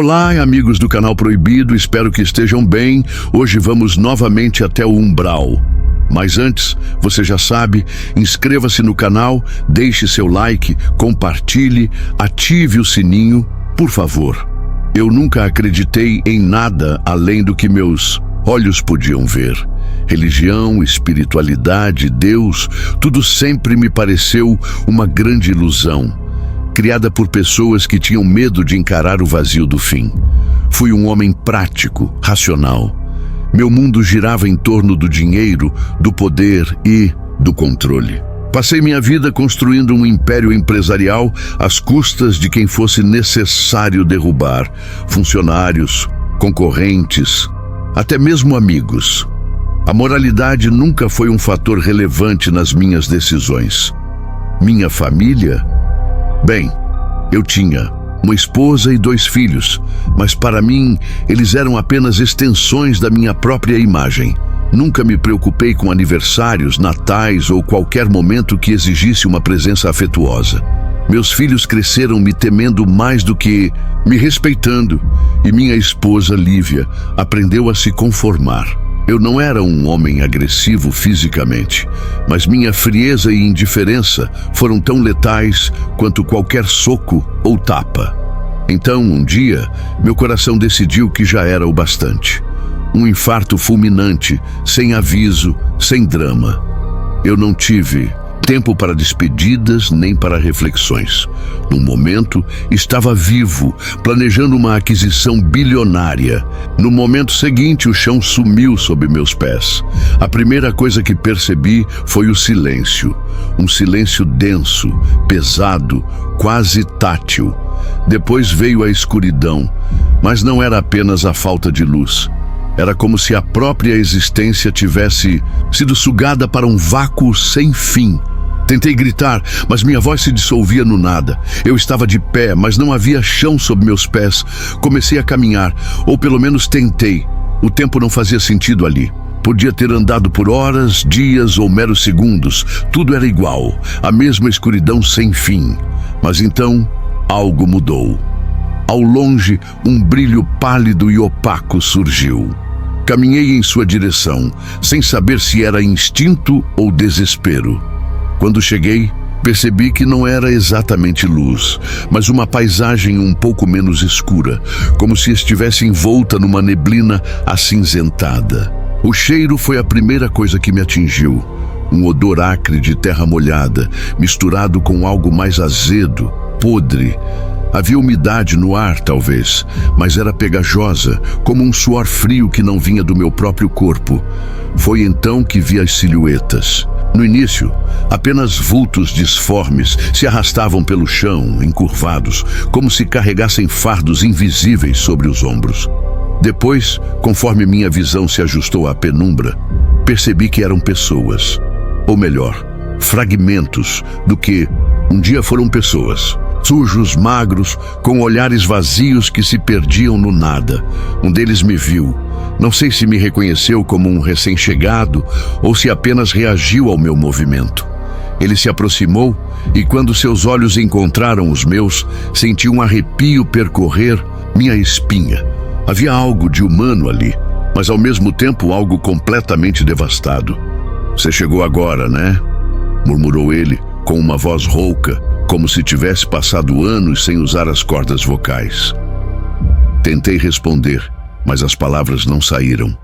Olá, amigos do Canal Proibido, espero que estejam bem. Hoje vamos novamente até o umbral. Mas antes, você já sabe, inscreva-se no canal, deixe seu like, compartilhe, ative o sininho, por favor. Eu nunca acreditei em nada além do que meus olhos podiam ver. Religião, espiritualidade, Deus, tudo sempre me pareceu uma grande ilusão, criada por pessoas que tinham medo de encarar o vazio do fim. Fui um homem prático, racional. Meu mundo girava em torno do dinheiro, do poder e do controle. Passei minha vida construindo um império empresarial às custas de quem fosse necessário derrubar: funcionários, concorrentes, até mesmo amigos. A moralidade nunca foi um fator relevante nas minhas decisões. Minha família? Bem, eu tinha uma esposa e 2 filhos, mas para mim eles eram apenas extensões da minha própria imagem. Nunca me preocupei com aniversários, natais ou qualquer momento que exigisse uma presença afetuosa. Meus filhos cresceram me temendo mais do que me respeitando, e minha esposa, Lívia, aprendeu a se conformar. Eu não era um homem agressivo fisicamente, mas minha frieza e indiferença foram tão letais quanto qualquer soco ou tapa. Então, um dia, meu coração decidiu que já era o bastante. Um infarto fulminante, sem aviso, sem drama. Eu não tive tempo para despedidas nem para reflexões. Num momento, estava vivo, planejando uma aquisição bilionária. No momento seguinte, o chão sumiu sob meus pés. A primeira coisa que percebi foi o silêncio. Um silêncio denso, pesado, quase tátil. Depois veio a escuridão, mas não era apenas a falta de luz. Era como se a própria existência tivesse sido sugada para um vácuo sem fim. Tentei gritar, mas minha voz se dissolvia no nada. Eu estava de pé, mas não havia chão sob meus pés. Comecei a caminhar, ou pelo menos tentei. O tempo não fazia sentido ali. Podia ter andado por horas, dias ou meros segundos. Tudo era igual, a mesma escuridão sem fim. Mas então, algo mudou. Ao longe, um brilho pálido e opaco surgiu. Caminhei em sua direção, sem saber se era instinto ou desespero. Quando cheguei, percebi que não era exatamente luz, mas uma paisagem um pouco menos escura, como se estivesse envolta numa neblina acinzentada. O cheiro foi a primeira coisa que me atingiu. Um odor acre de terra molhada, misturado com algo mais azedo, podre. Havia umidade no ar, talvez, mas era pegajosa, como um suor frio que não vinha do meu próprio corpo. Foi então que vi as silhuetas. No início, apenas vultos disformes se arrastavam pelo chão, encurvados, como se carregassem fardos invisíveis sobre os ombros. Depois, conforme minha visão se ajustou à penumbra, percebi que eram pessoas. Ou melhor, fragmentos do que um dia foram pessoas. Sujos, magros, com olhares vazios que se perdiam no nada. Um deles me viu. Não sei se me reconheceu como um recém-chegado ou se apenas reagiu ao meu movimento. Ele se aproximou e, quando seus olhos encontraram os meus, senti um arrepio percorrer minha espinha. Havia algo de humano ali, mas ao mesmo tempo algo completamente devastado. "Você chegou agora, né?" murmurou ele, com uma voz rouca, como se tivesse passado anos sem usar as cordas vocais. Tentei responder, mas as palavras não saíram.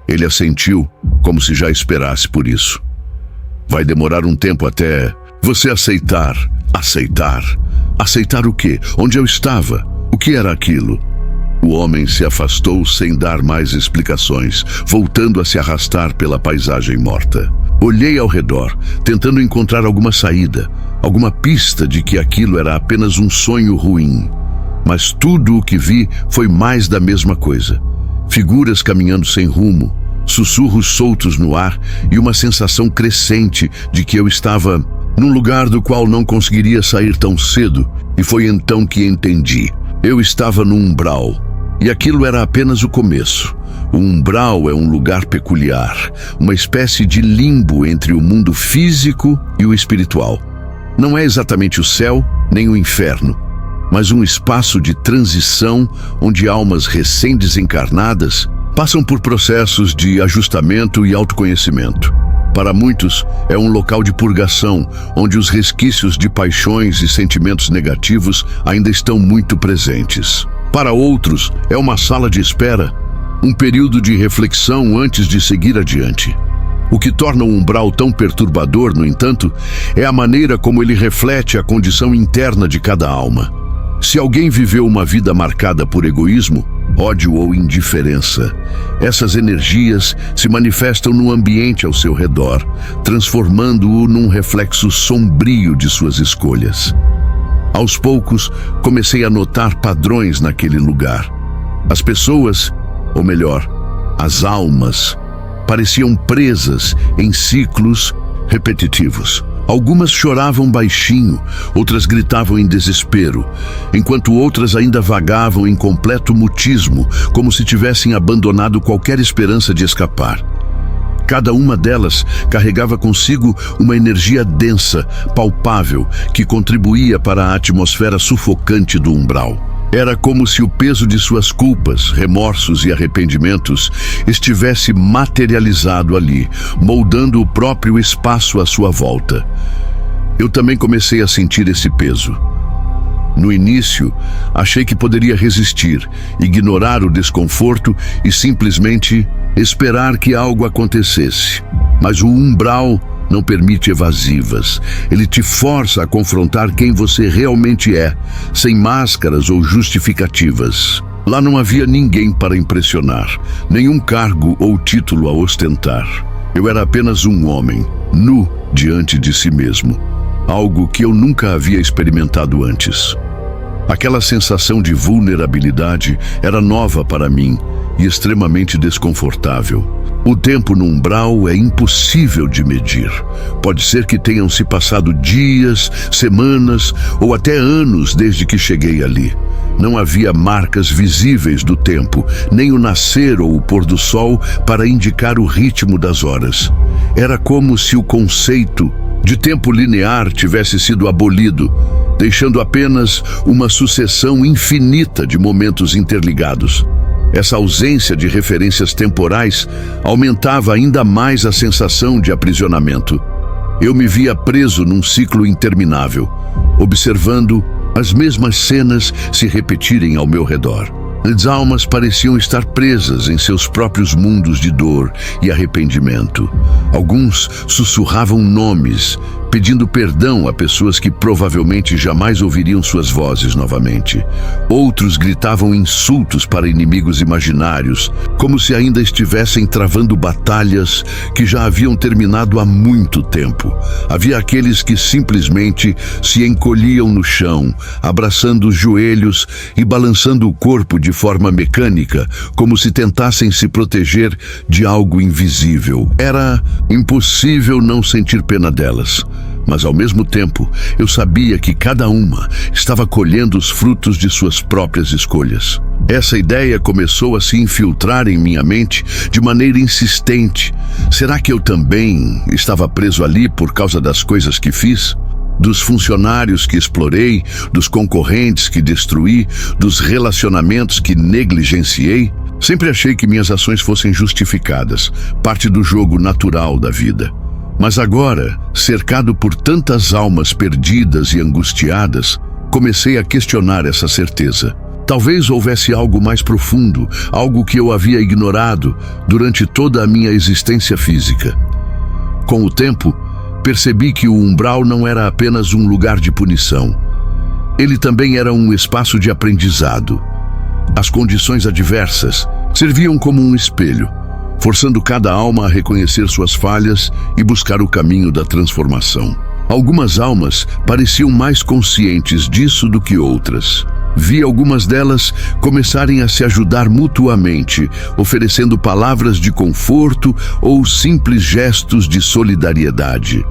Ele assentiu, como se já esperasse por isso. "Vai demorar um tempo até você aceitar." Aceitar? Aceitar o quê? Onde eu estava? O que era aquilo? O homem se afastou sem dar mais explicações, voltando a se arrastar pela paisagem morta. Olhei ao redor, tentando encontrar alguma saída, alguma pista de que aquilo era apenas um sonho ruim. Mas tudo o que vi foi mais da mesma coisa. Figuras caminhando sem rumo, sussurros soltos no ar e uma sensação crescente de que eu estava num lugar do qual não conseguiria sair tão cedo. E foi então que entendi. Eu estava no umbral, e aquilo era apenas o começo. O umbral é um lugar peculiar, uma espécie de limbo entre o mundo físico e o espiritual. Não é exatamente o céu, nem o inferno, mas um espaço de transição onde almas recém-desencarnadas passam por processos de ajustamento e autoconhecimento. Para muitos, é um local de purgação, onde os resquícios de paixões e sentimentos negativos ainda estão muito presentes. Para outros, é uma sala de espera, um período de reflexão antes de seguir adiante. O que torna o umbral tão perturbador, no entanto, é a maneira como ele reflete a condição interna de cada alma. Se alguém viveu uma vida marcada por egoísmo, ódio ou indiferença, essas energias se manifestam no ambiente ao seu redor, transformando-o num reflexo sombrio de suas escolhas. Aos poucos, comecei a notar padrões naquele lugar. As pessoas, ou melhor, as almas, pareciam presas em ciclos repetitivos. Algumas choravam baixinho, outras gritavam em desespero, enquanto outras ainda vagavam em completo mutismo, como se tivessem abandonado qualquer esperança de escapar. Cada uma delas carregava consigo uma energia densa, palpável, que contribuía para a atmosfera sufocante do umbral. Era como se o peso de suas culpas, remorsos e arrependimentos estivesse materializado ali, moldando o próprio espaço à sua volta. Eu também comecei a sentir esse peso. No início, achei que poderia resistir, ignorar o desconforto e simplesmente esperar que algo acontecesse. Mas o umbral não permite evasivas. Ele te força a confrontar quem você realmente é, sem máscaras ou justificativas. Lá não havia ninguém para impressionar, nenhum cargo ou título a ostentar. Eu era apenas um homem, nu diante de si mesmo, algo que eu nunca havia experimentado antes. Aquela sensação de vulnerabilidade era nova para mim e extremamente desconfortável. O tempo no umbral é impossível de medir. Pode ser que tenham se passado dias, semanas ou até anos desde que cheguei ali. Não havia marcas visíveis do tempo, nem o nascer ou o pôr do sol para indicar o ritmo das horas. Era como se o conceito de tempo linear tivesse sido abolido, deixando apenas uma sucessão infinita de momentos interligados. Essa ausência de referências temporais aumentava ainda mais a sensação de aprisionamento. Eu me via preso num ciclo interminável, observando as mesmas cenas se repetirem ao meu redor. As almas pareciam estar presas em seus próprios mundos de dor e arrependimento. Alguns sussurravam nomes, pedindo perdão a pessoas que provavelmente jamais ouviriam suas vozes novamente. Outros gritavam insultos para inimigos imaginários, como se ainda estivessem travando batalhas que já haviam terminado há muito tempo. Havia aqueles que simplesmente se encolhiam no chão, abraçando os joelhos e balançando o corpo de forma mecânica, como se tentassem se proteger de algo invisível. Era impossível não sentir pena delas. Mas ao mesmo tempo, eu sabia que cada uma estava colhendo os frutos de suas próprias escolhas. Essa ideia começou a se infiltrar em minha mente de maneira insistente. Será que eu também estava preso ali por causa das coisas que fiz? Dos funcionários que explorei, dos concorrentes que destruí, dos relacionamentos que negligenciei? Sempre achei que minhas ações fossem justificadas, parte do jogo natural da vida. Mas agora, cercado por tantas almas perdidas e angustiadas, comecei a questionar essa certeza. Talvez houvesse algo mais profundo, algo que eu havia ignorado durante toda a minha existência física. Com o tempo, percebi que o umbral não era apenas um lugar de punição. Ele também era um espaço de aprendizado. As condições adversas serviam como um espelho, forçando cada alma a reconhecer suas falhas e buscar o caminho da transformação. Algumas almas pareciam mais conscientes disso do que outras. Vi algumas delas começarem a se ajudar mutuamente, oferecendo palavras de conforto ou simples gestos de solidariedade.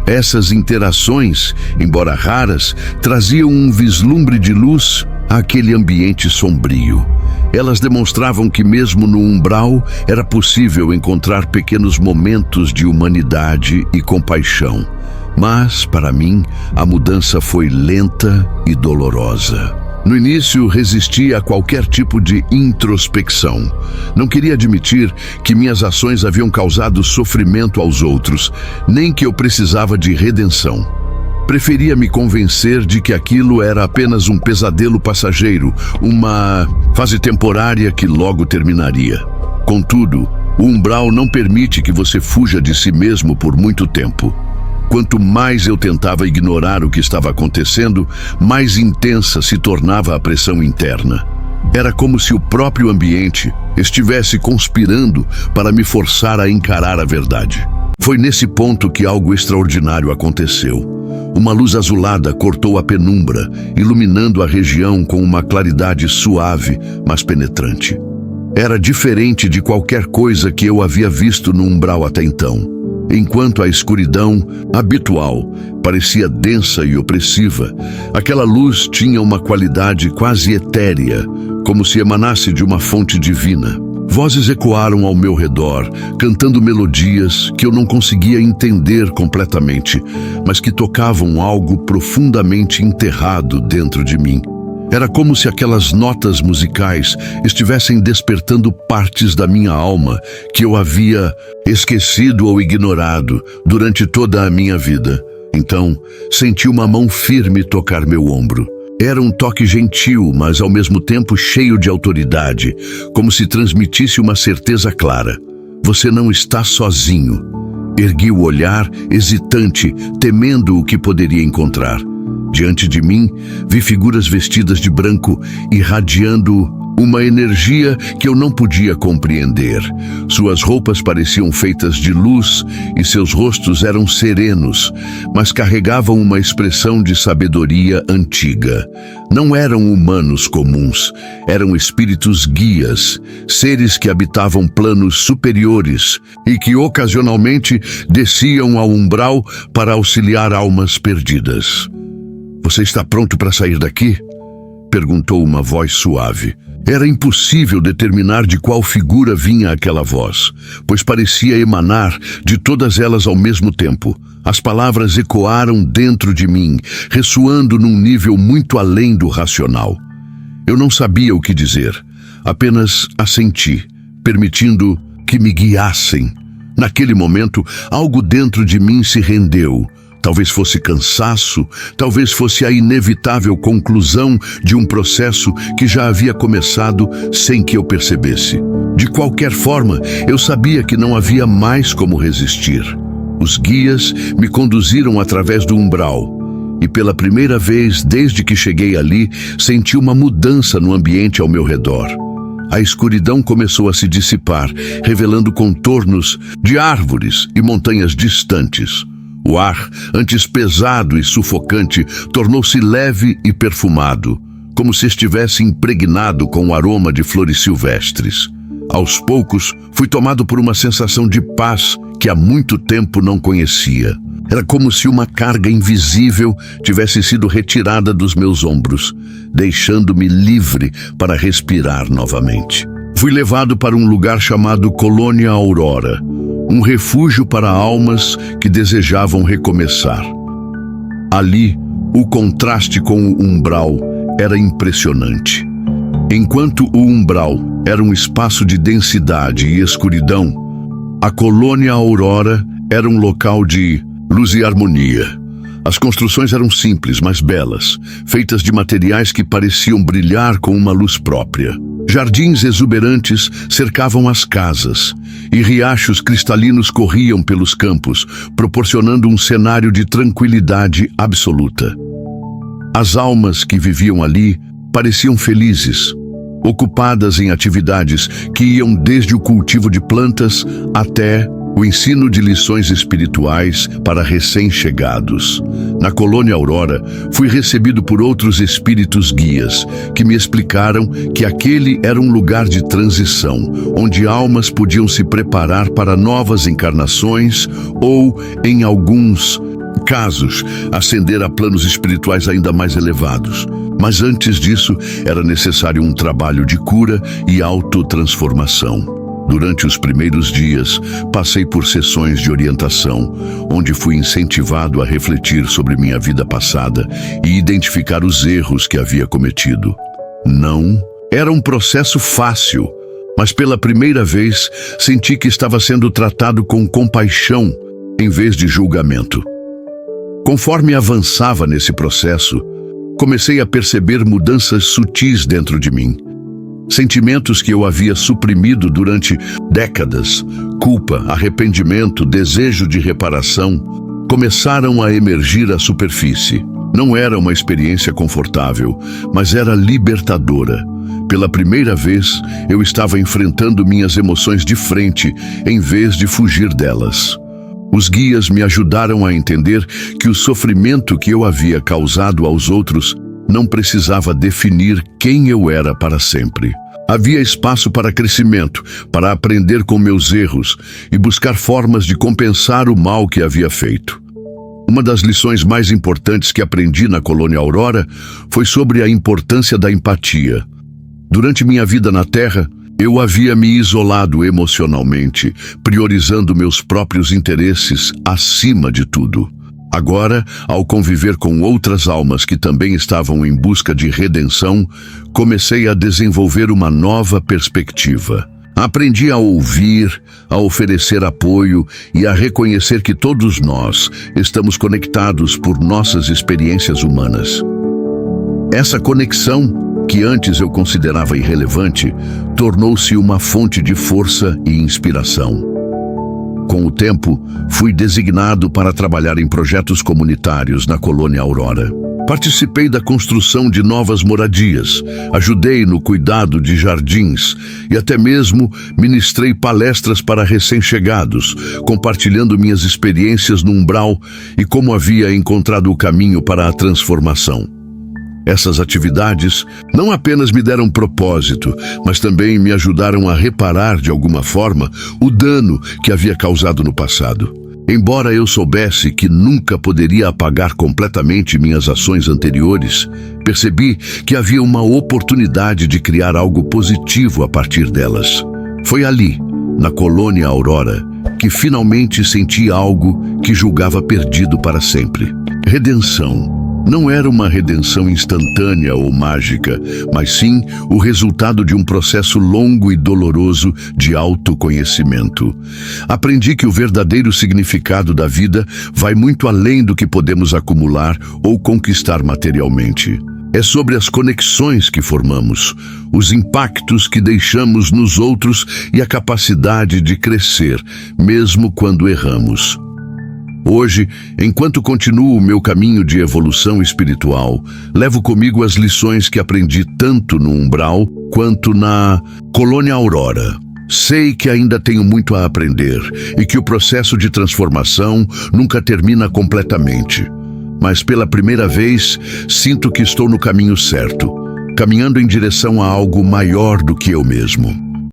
Essas interações, embora raras, traziam um vislumbre de luz àquele ambiente sombrio. Elas demonstravam que mesmo no umbral era possível encontrar pequenos momentos de humanidade e compaixão. Mas, para mim, a mudança foi lenta e dolorosa. No início, resistia a qualquer tipo de introspecção. Não queria admitir que minhas ações haviam causado sofrimento aos outros, nem que eu precisava de redenção. Preferia me convencer de que aquilo era apenas um pesadelo passageiro, uma fase temporária que logo terminaria. Contudo, o umbral não permite que você fuja de si mesmo por muito tempo. Quanto mais eu tentava ignorar o que estava acontecendo, mais intensa se tornava a pressão interna. Era como se o próprio ambiente estivesse conspirando para me forçar a encarar a verdade. Foi nesse ponto que algo extraordinário aconteceu. Uma luz azulada cortou a penumbra, iluminando a região com uma claridade suave, mas penetrante. Era diferente de qualquer coisa que eu havia visto no umbral até então. Enquanto a escuridão habitual parecia densa e opressiva, aquela luz tinha uma qualidade quase etérea, como se emanasse de uma fonte divina. Vozes ecoaram ao meu redor, cantando melodias que eu não conseguia entender completamente, mas que tocavam algo profundamente enterrado dentro de mim. Era como se aquelas notas musicais estivessem despertando partes da minha alma que eu havia esquecido ou ignorado durante toda a minha vida. Então, senti uma mão firme tocar meu ombro. Era um toque gentil, mas ao mesmo tempo cheio de autoridade, como se transmitisse uma certeza clara. Você não está sozinho. Ergui o olhar, hesitante, temendo o que poderia encontrar. Diante de mim, vi figuras vestidas de branco, irradiando uma energia que eu não podia compreender. Suas roupas pareciam feitas de luz e seus rostos eram serenos, mas carregavam uma expressão de sabedoria antiga. Não eram humanos comuns, eram espíritos guias, seres que habitavam planos superiores e que ocasionalmente desciam ao umbral para auxiliar almas perdidas. "Você está pronto para sair daqui?" perguntou uma voz suave. Era impossível determinar de qual figura vinha aquela voz, pois parecia emanar de todas elas ao mesmo tempo. As palavras ecoaram dentro de mim, ressoando num nível muito além do racional. Eu não sabia o que dizer, apenas assenti, permitindo que me guiassem. Naquele momento, algo dentro de mim se rendeu. Talvez fosse cansaço, talvez fosse a inevitável conclusão de um processo que já havia começado sem que eu percebesse. De qualquer forma, eu sabia que não havia mais como resistir. Os guias me conduziram através do umbral, e pela primeira vez desde que cheguei ali, senti uma mudança no ambiente ao meu redor. A escuridão começou a se dissipar, revelando contornos de árvores e montanhas distantes. O ar, antes pesado e sufocante, tornou-se leve e perfumado, como se estivesse impregnado com o aroma de flores silvestres. Aos poucos, fui tomado por uma sensação de paz que há muito tempo não conhecia. Era como se uma carga invisível tivesse sido retirada dos meus ombros, deixando-me livre para respirar novamente. Fui levado para um lugar chamado Colônia Aurora, um refúgio para almas que desejavam recomeçar. Ali, o contraste com o umbral era impressionante. Enquanto o umbral era um espaço de densidade e escuridão, a Colônia Aurora era um local de luz e harmonia. As construções eram simples, mas belas, feitas de materiais que pareciam brilhar com uma luz própria. Jardins exuberantes cercavam as casas, e riachos cristalinos corriam pelos campos, proporcionando um cenário de tranquilidade absoluta. As almas que viviam ali pareciam felizes, ocupadas em atividades que iam desde o cultivo de plantas até o ensino de lições espirituais para recém-chegados. Na Colônia Aurora, fui recebido por outros espíritos guias, que me explicaram que aquele era um lugar de transição, onde almas podiam se preparar para novas encarnações ou, em alguns casos, ascender a planos espirituais ainda mais elevados. Mas antes disso, era necessário um trabalho de cura e autotransformação. Durante os primeiros dias, passei por sessões de orientação, onde fui incentivado a refletir sobre minha vida passada e identificar os erros que havia cometido. Não era um processo fácil, mas pela primeira vez senti que estava sendo tratado com compaixão em vez de julgamento. Conforme avançava nesse processo, comecei a perceber mudanças sutis dentro de mim. Sentimentos que eu havia suprimido durante décadas, culpa, arrependimento, desejo de reparação, começaram a emergir à superfície. Não era uma experiência confortável, mas era libertadora. Pela primeira vez, eu estava enfrentando minhas emoções de frente, em vez de fugir delas. Os guias me ajudaram a entender que o sofrimento que eu havia causado aos outros não precisava definir quem eu era para sempre. Havia espaço para crescimento, para aprender com meus erros e buscar formas de compensar o mal que havia feito. Uma das lições mais importantes que aprendi na Colônia Aurora foi sobre a importância da empatia. Durante minha vida na Terra, eu havia me isolado emocionalmente, priorizando meus próprios interesses acima de tudo. Agora, ao conviver com outras almas que também estavam em busca de redenção, comecei a desenvolver uma nova perspectiva. Aprendi a ouvir, a oferecer apoio e a reconhecer que todos nós estamos conectados por nossas experiências humanas. Essa conexão, que antes eu considerava irrelevante, tornou-se uma fonte de força e inspiração. Com o tempo, fui designado para trabalhar em projetos comunitários na Colônia Aurora. Participei da construção de novas moradias, ajudei no cuidado de jardins e até mesmo ministrei palestras para recém-chegados, compartilhando minhas experiências no umbral e como havia encontrado o caminho para a transformação. Essas atividades não apenas me deram propósito, mas também me ajudaram a reparar de alguma forma o dano que havia causado no passado. Embora eu soubesse que nunca poderia apagar completamente minhas ações anteriores, percebi que havia uma oportunidade de criar algo positivo a partir delas. Foi ali, na Colônia Aurora, que finalmente senti algo que julgava perdido para sempre. Redenção. Não era uma redenção instantânea ou mágica, mas sim o resultado de um processo longo e doloroso de autoconhecimento. Aprendi que o verdadeiro significado da vida vai muito além do que podemos acumular ou conquistar materialmente. É sobre as conexões que formamos, os impactos que deixamos nos outros e a capacidade de crescer, mesmo quando erramos. Hoje, enquanto continuo o meu caminho de evolução espiritual, levo comigo as lições que aprendi tanto no umbral quanto na Colônia Aurora. Sei que ainda tenho muito a aprender e que o processo de transformação nunca termina completamente. Mas pela primeira vez, sinto que estou no caminho certo, caminhando em direção a algo maior do que eu mesmo.